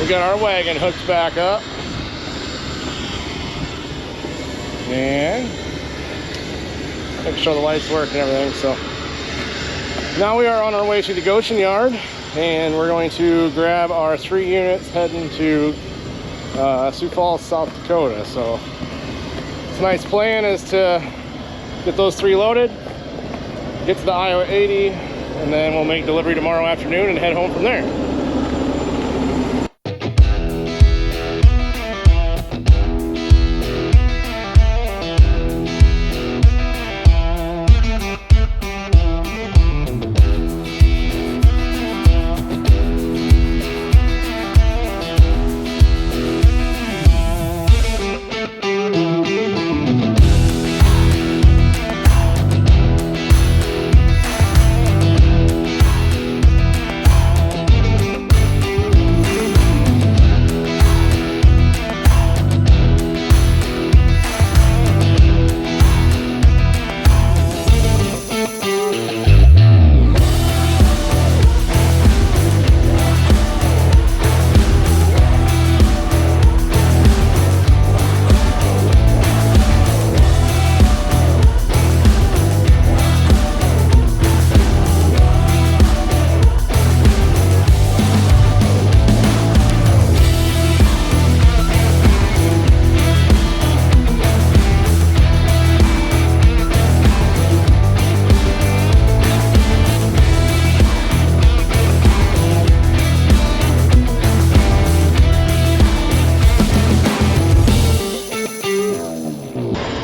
We got our wagon hooked back up. And make sure the lights work and everything. So now we are on our way to the Goshen yard, and we're going to grab our 3 units heading to Sioux Falls, South Dakota. So tonight's plan is to get those 3 loaded, get to the Iowa 80, and then we'll make delivery tomorrow afternoon and head home from there.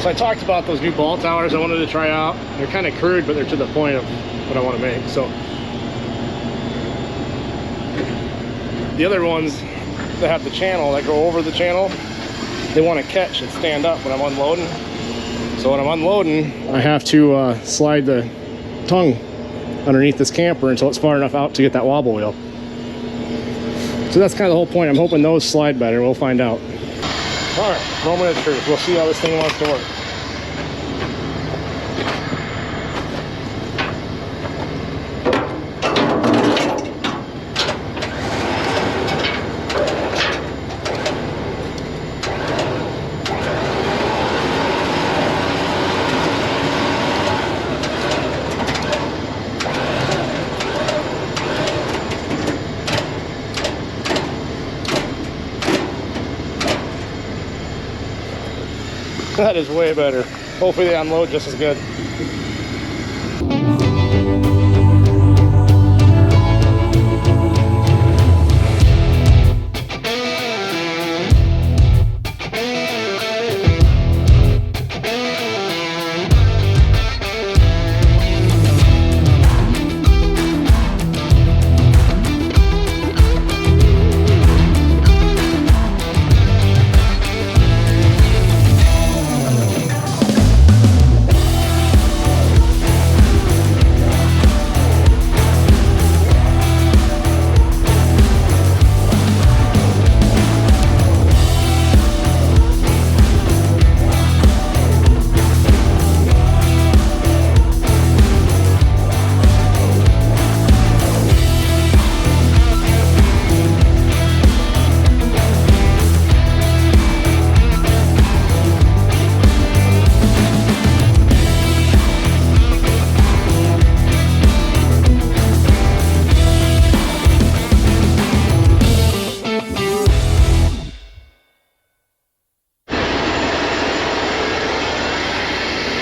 So I talked about those new ball towers I wanted to try out. They're kind of crude, but they're to the point of what I want to make. So the other ones that have the channel, that go over the channel, they want to catch and stand up when I'm unloading. So when I'm unloading, I have to slide the tongue underneath this camper until it's far enough out to get that wobble wheel. So that's kind of the whole point. I'm hoping those slide better. We'll find out. All right, moment of truth. We'll see how this thing wants to work. That is way better. Hopefully they unload just as good.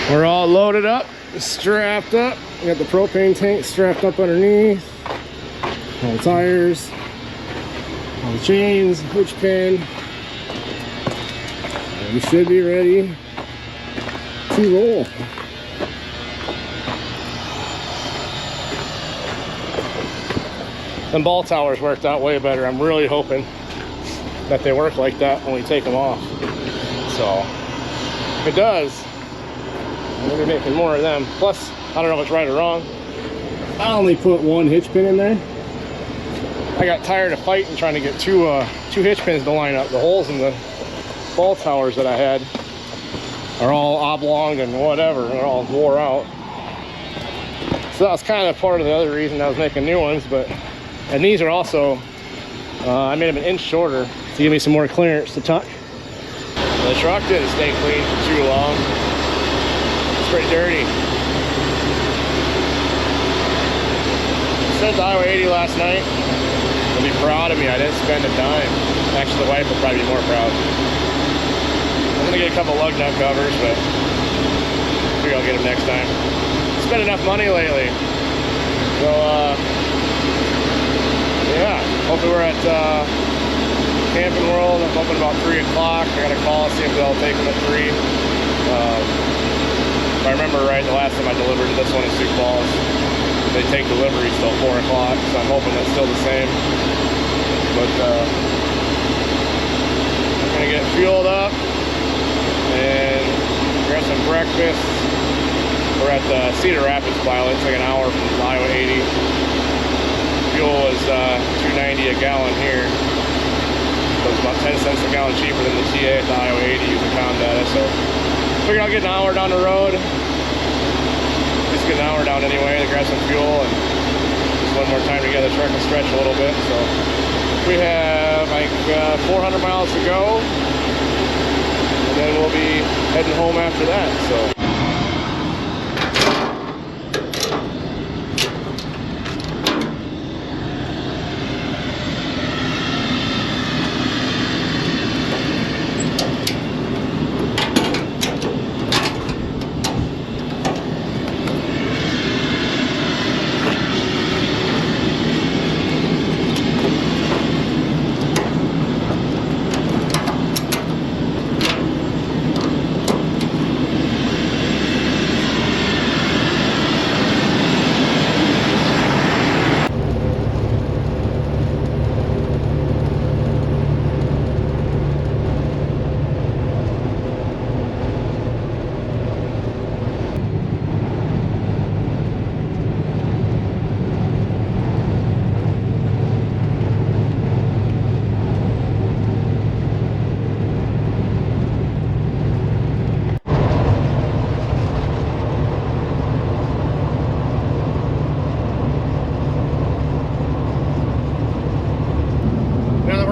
We're all loaded up, strapped up. We got the propane tank strapped up underneath. All the tires, all the chains, hitch pin. And we should be ready to roll. Them ball towers worked out way better. I'm really hoping that they work like that when we take them off. So if it does, I'm gonna be making more of them. Plus, I don't know if it's right or wrong, I only put 1 hitch pin in there. I got tired of fighting trying to get two hitch pins to line up. The holes in the ball towers that I had are all oblong and whatever. They're all wore out. So that was kind of part of the other reason I was making new ones. And these are also I made them an inch shorter to give me some more clearance to tuck. The truck didn't stay clean for too long. It's pretty dirty. I sent the Highway 80 last night. They'll be proud of me. I didn't spend a dime. Actually, the wife will probably be more proud. I'm gonna get a couple lug nut covers, but I figure I'll get them next time. Spent enough money lately. So, yeah. Hopefully we're at Camping World. I'm open about 3 o'clock. I got a call, see if they'll take them at 3. If I remember right, the last time I delivered this one in Sioux Falls, they take deliveries till 4 o'clock, so I'm hoping that's still the same. But I'm gonna get fueled up and grab some breakfast. We're at the Cedar Rapids Pilot. It's like an hour from Iowa 80. Fuel is $2.90 a gallon here. So it's about 10 cents a gallon cheaper than the TA at the Iowa 80 using com data. So figured I'll get an hour down the road. Just get an hour down anyway to grab some fuel and just one more time to get the truck and stretch a little bit. So we have like 400 miles to go, and then we'll be heading home after that. So.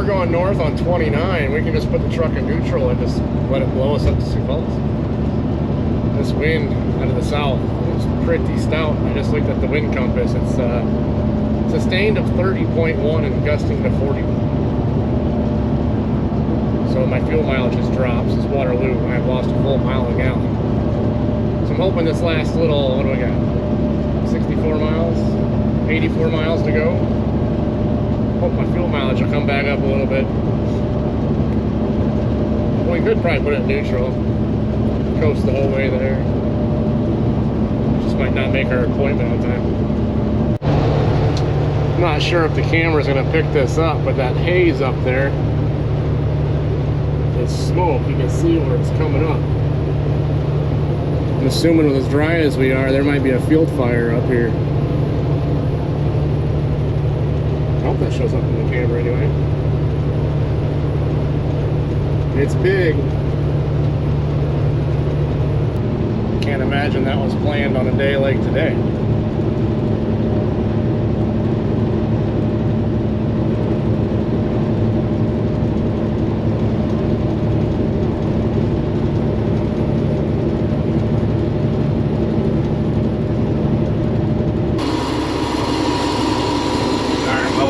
Going north on 29, we can just put the truck in neutral and just let it blow us up to Sioux Falls. This wind out of the south is pretty stout. I just looked at the wind compass. It's sustained of 30.1 and gusting to 40. So my fuel mileage just drops. It's Waterloo. I've lost a full mile a gallon. So I'm hoping this last little, what do we got? 64 miles, 84 miles to go. Hope my fuel mileage will come back up a little bit. Well, we could probably put it in neutral, coast the whole way there. Just might not make our appointment on time. I'm not sure if the camera's gonna pick this up, but that haze up there, it's smoke. You can see where it's coming up. I'm assuming with as dry as we are, there might be a field fire up here. I hope that shows up in the camera anyway. It's big. Can't imagine that was planned on a day like today.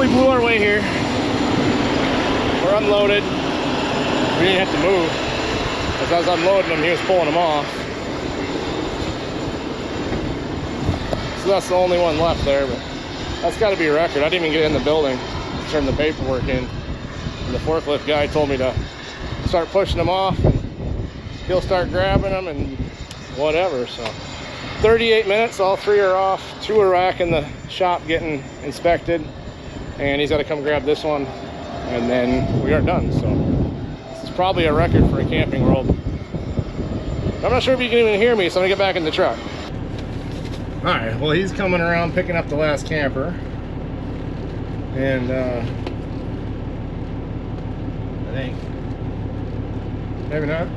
Blew our way here. We're unloaded. We didn't have to move. As I was unloading them, he was pulling them off. So that's the only one left there, but that's got to be a record. I didn't even get in the building to turn the paperwork in. And the forklift guy told me to start pushing them off, and he'll start grabbing them and whatever. So 38 minutes, all 3 are off. 2 are back in the shop getting inspected. And he's got to come grab this one, and then we are done. So this is probably a record for a Camping World. I'm not sure if you can even hear me, so I'm gonna get back in the truck. All right, well, he's coming around picking up the last camper, and I think maybe not,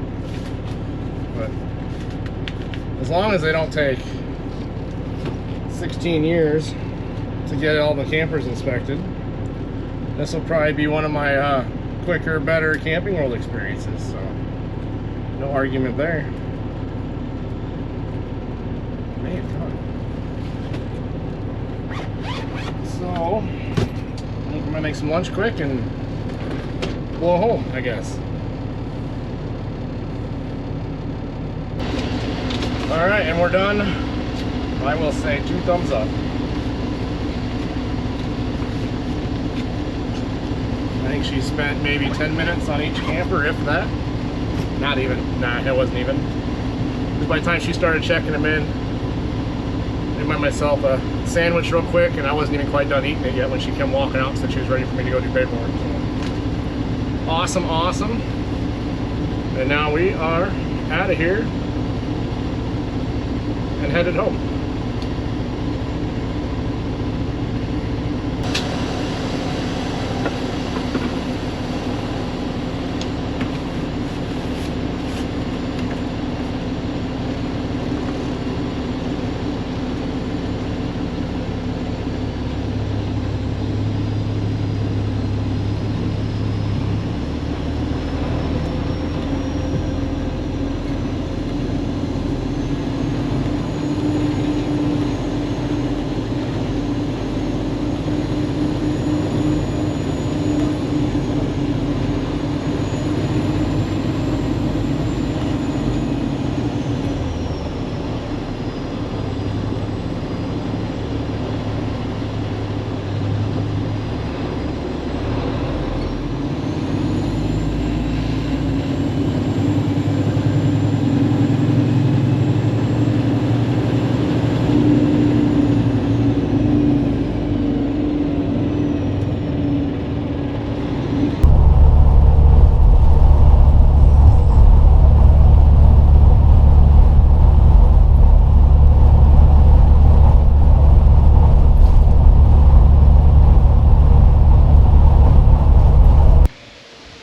but as long as they don't take 16 years to get all the campers inspected, this will probably be one of my quicker, better Camping World experiences, so no argument there. Man, come on. So I think I'm gonna make some lunch quick and blow home, I guess. All right, and we're done. I will say 2 thumbs up. I think she spent maybe 10 minutes on each camper, if that. Not even. Nah, it wasn't even. Because by the time she started checking them in, I made myself a sandwich real quick, and I wasn't even quite done eating it yet when she came walking out, so she was ready for me to go do paperwork. So, awesome, awesome. And now we are out of here and headed home.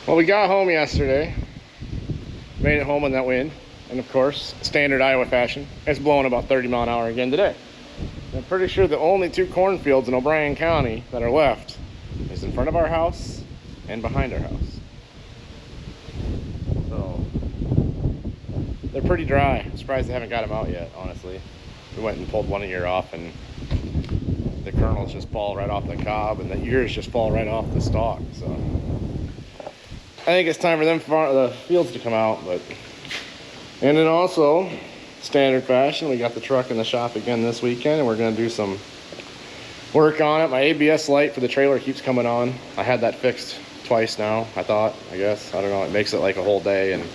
Well, we got home yesterday, made it home in that wind, and of course, standard Iowa fashion, it's blowing about 30 mile an hour again today. I'm pretty sure the only 2 cornfields in O'Brien County that are left is in front of our house and behind our house. So, they're pretty dry. I'm surprised they haven't got them out yet, honestly. We went and pulled one ear off, and the kernels just fall right off the cob, and the ears just fall right off the stalk, so. I think it's time for the fields to come out, but. And then also, standard fashion, we got the truck in the shop again this weekend, and we're gonna do some work on it. My ABS light for the trailer keeps coming on. I had that fixed twice now, I guess. I don't know, it makes it like a whole day, and it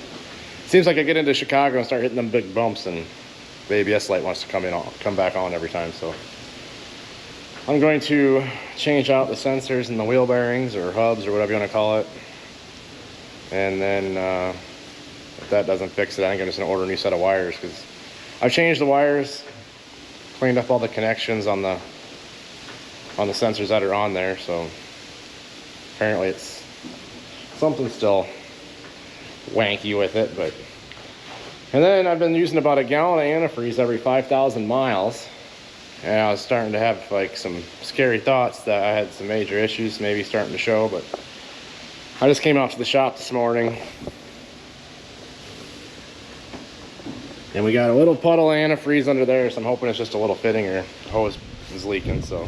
seems like I get into Chicago and start hitting them big bumps, and the ABS light wants to come back on every time, so. I'm going to change out the sensors and the wheel bearings, or hubs, or whatever you wanna call it. And then if that doesn't fix it, I think I'm just gonna order a new set of wires, because I've changed the wires, cleaned up all the connections on the sensors that are on there, so apparently it's something still wanky with it. But and then I've been using about a gallon of antifreeze every 5,000 miles, and I was starting to have like some scary thoughts that I had some major issues maybe starting to show. But I just came out to the shop this morning, and we got a little puddle of antifreeze under there, so I'm hoping it's just a little fitting or hose is leaking. So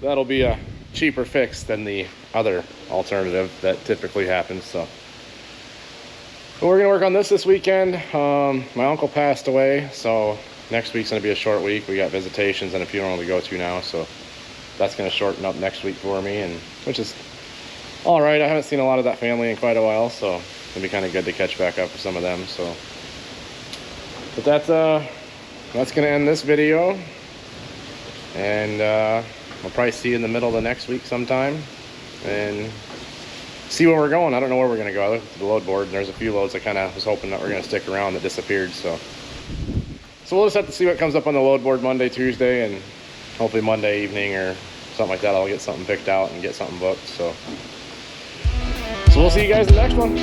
that'll be a cheaper fix than the other alternative that typically happens. So we're gonna work on this weekend. My uncle passed away, so next week's gonna be a short week. We got visitations and a funeral to go to now, so that's gonna shorten up next week for me, and which is all right. I haven't seen a lot of that family in quite a while, so it'll be kind of good to catch back up with some of them. So, but that's gonna end this video, and I'll probably see you in the middle of the next week sometime and see where we're going. I don't know where we're gonna go. I looked at the load board, and there's a few loads I kind of was hoping that we're gonna stick around that disappeared. So we'll just have to see what comes up on the load board Monday, Tuesday, and hopefully Monday evening or something like that, I'll get something picked out and get something booked. So we'll see you guys in the next one.